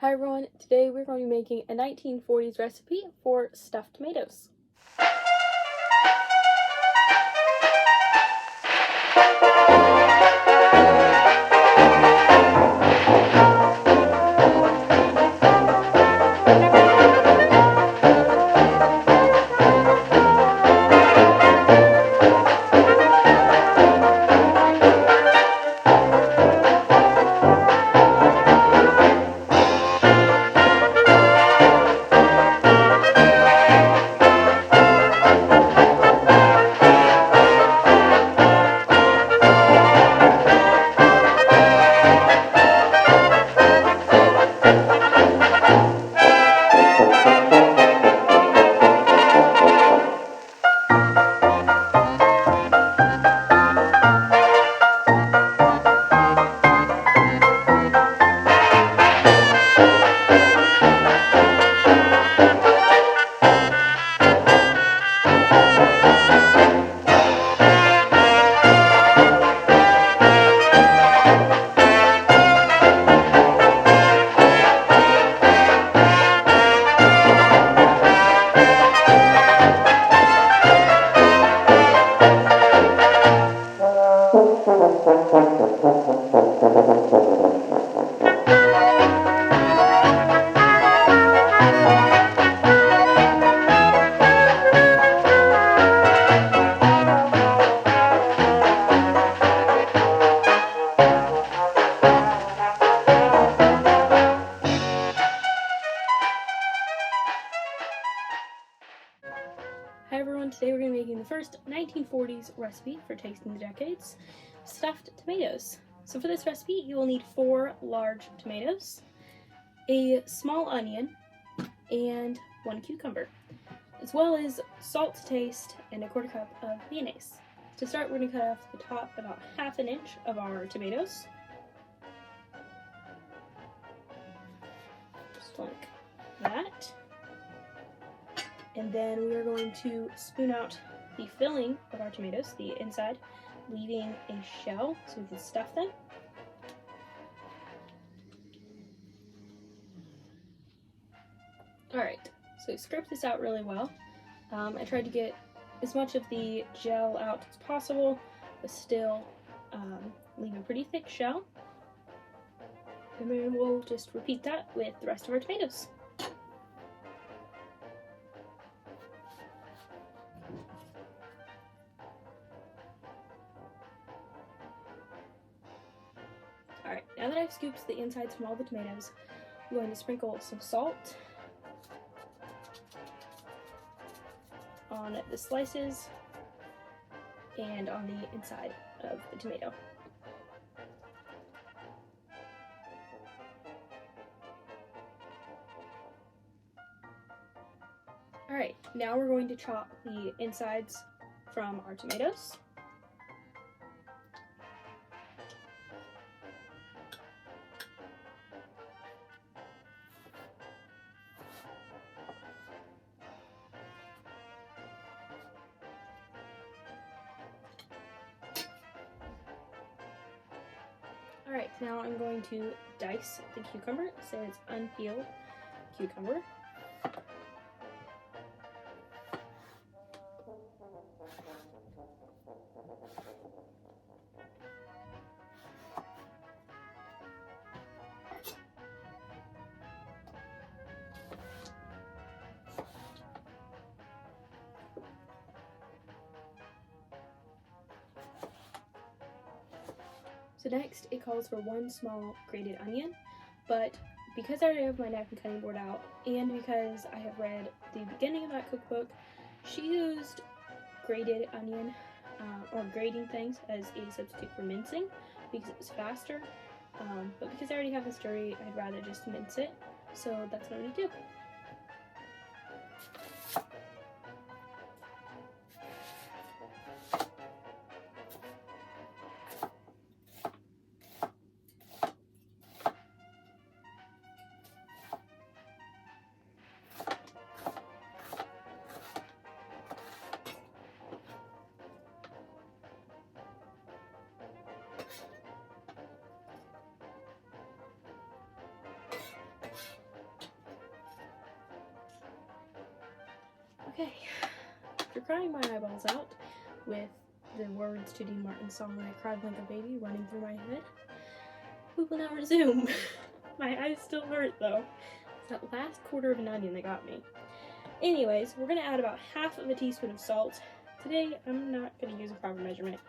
Hi everyone, today we're going to be making a 1940s recipe for stuffed tomatoes. Hi everyone, today we're going to be making the first 1940s recipe for Tasting the Decades, stuffed tomatoes. So for this recipe, you will need 4 large tomatoes, a small onion, and 1 cucumber, as well as salt to taste and a 1/4 cup of mayonnaise. To start, we're going to cut off the top about 1/2 inch of our tomatoes, just like that. And then we are going to spoon out the filling of our tomatoes, the inside, leaving a shell so we can stuff them. Alright, so scrape this out really well. I tried to get as much of the gel out as possible, but still leave a pretty thick shell. And then we'll just repeat that with the rest of our tomatoes. Alright, now that I've scooped the insides from all the tomatoes, I'm going to sprinkle some salt on the slices and on the inside of the tomato. Alright, now we're going to chop the insides from our tomatoes. Alright, now I'm going to dice the cucumber. It says unpeeled cucumber. So next, it calls for 1 small grated onion, but because I already have my knife and cutting board out, and because I have read the beginning of that cookbook, she used grated onion, or grating things, as a substitute for mincing, because it was faster, but because I already have this dirty, I'd rather just mince it, so that's what I'm going to do. Okay, after crying my eyeballs out with the words to Dean Martin's song "When I Cried Like a Baby" running through my head, we will now resume. My eyes still hurt though. It's that last quarter of an onion that got me. Anyways, we're gonna add about half of a teaspoon of salt. Today, I'm not gonna use a proper measurement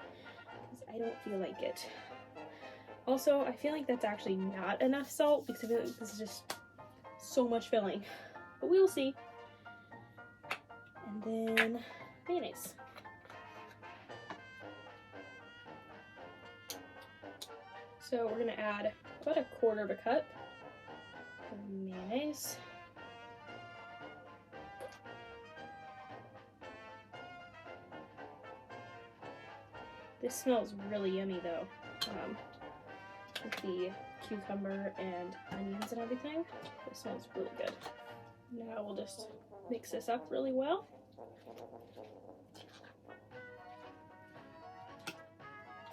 because I don't feel like it. Also, I feel like that's actually not enough salt because I feel like this is just so much filling. But we will see. And then mayonnaise. So we're gonna add about a quarter of a cup of mayonnaise. This smells really yummy though, with the cucumber and onions and everything. This smells really good. Now we'll just mix this up really well.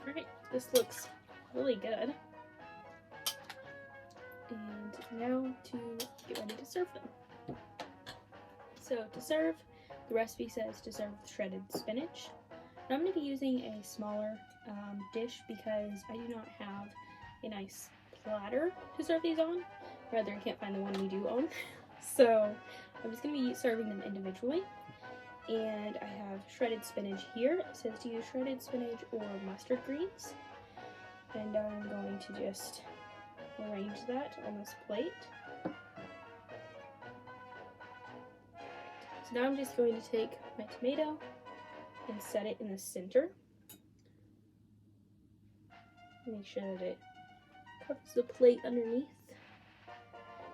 Alright, this looks really good. And now to get ready to serve them. So to serve, the recipe says to serve with shredded spinach. Now I'm going to be using a smaller dish because I do not have a nice platter to serve these on. Rather, I can't find the one we do own. So I'm just going to be serving them individually. And I have shredded spinach here. It says to use shredded spinach or mustard greens. And I'm going to just arrange that on this plate. So now I'm just going to take my tomato and set it in the center. Make sure that it covers the plate underneath.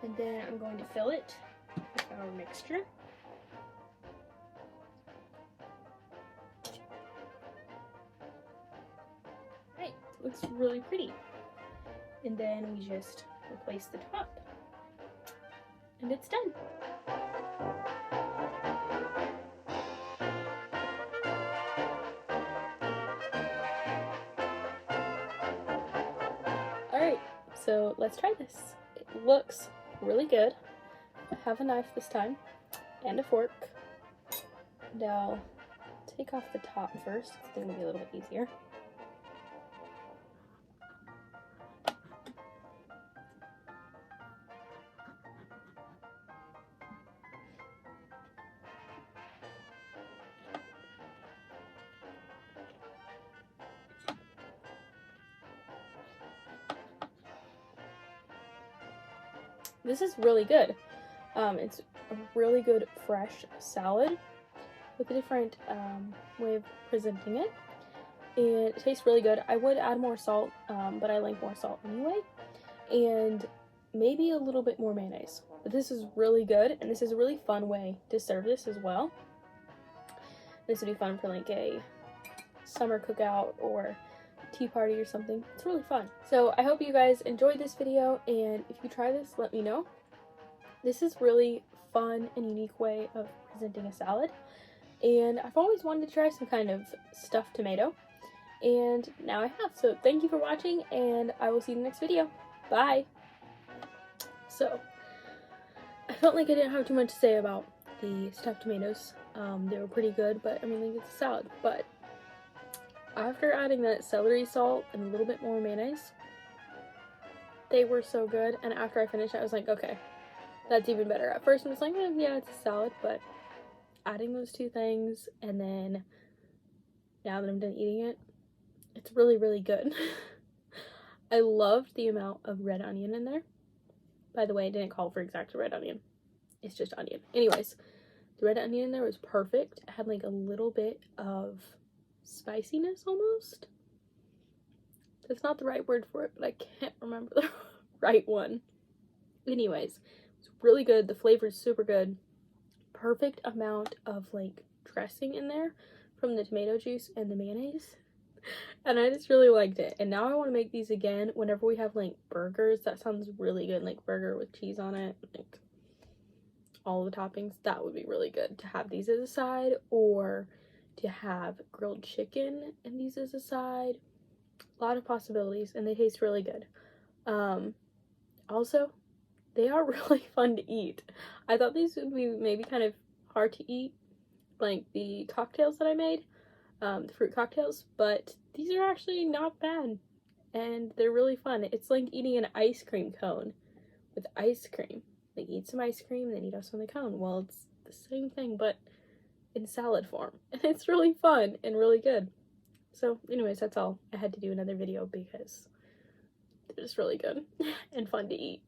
And then I'm going to fill it with our mixture. Right, looks really pretty. And then we just replace the top. And it's done. Alright, so let's try this. It looks really good. I have a knife this time and a fork. And I'll take off the top first. I think it'll be a little bit easier. This is really good. It's a really good fresh salad with a different way of presenting it. And it tastes really good. I would add more salt, but I like more salt anyway. And maybe a little bit more mayonnaise. But this is really good, and this is a really fun way to serve this as well. This would be fun for like a summer cookout or tea party or something. It's really fun. So I hope you guys enjoyed this video, and if you try this, let me know. This is really fun and unique way of presenting a salad, and I've always wanted to try some kind of stuffed tomato, and now I have. So thank you for watching, and I will see you in the next video. Bye! So I felt like I didn't have too much to say about the stuffed tomatoes. They were pretty good, but I mean, like, it's a salad. But after adding that celery salt and a little bit more mayonnaise, they were so good. And after I finished, I was like, okay, that's even better. At first, I was like, yeah, it's a salad. But adding those two things, and then now that I'm done eating it, it's really, really good. I loved the amount of red onion in there. By the way, I didn't call for exact red onion. It's just onion. Anyways, the red onion in there was perfect. It had like a little bit of spiciness almost. That's not the right word for it, but I can't remember the right one. Anyways, it's really good. The flavor is super good. Perfect amount of like dressing in there from the tomato juice and the mayonnaise. And I just really liked it. And now I want to make these again whenever we have like burgers. That sounds really good. Like burger with cheese on it. Like all the toppings. That would be really good to have these as a side, or to have grilled chicken and these as a side. A lot of possibilities, and they taste really good. Also, they are really fun to eat. I thought these would be maybe kind of hard to eat, like the cocktails that I made, the fruit cocktails, but these are actually not bad, and they're really fun. It's like eating an ice cream cone with ice cream. Like, eat some ice cream, then eat some of the cone. Well, it's the same thing, but in salad form, and it's really fun and really good. So anyways, that's all. I had to do another video because they're just really good and fun to eat.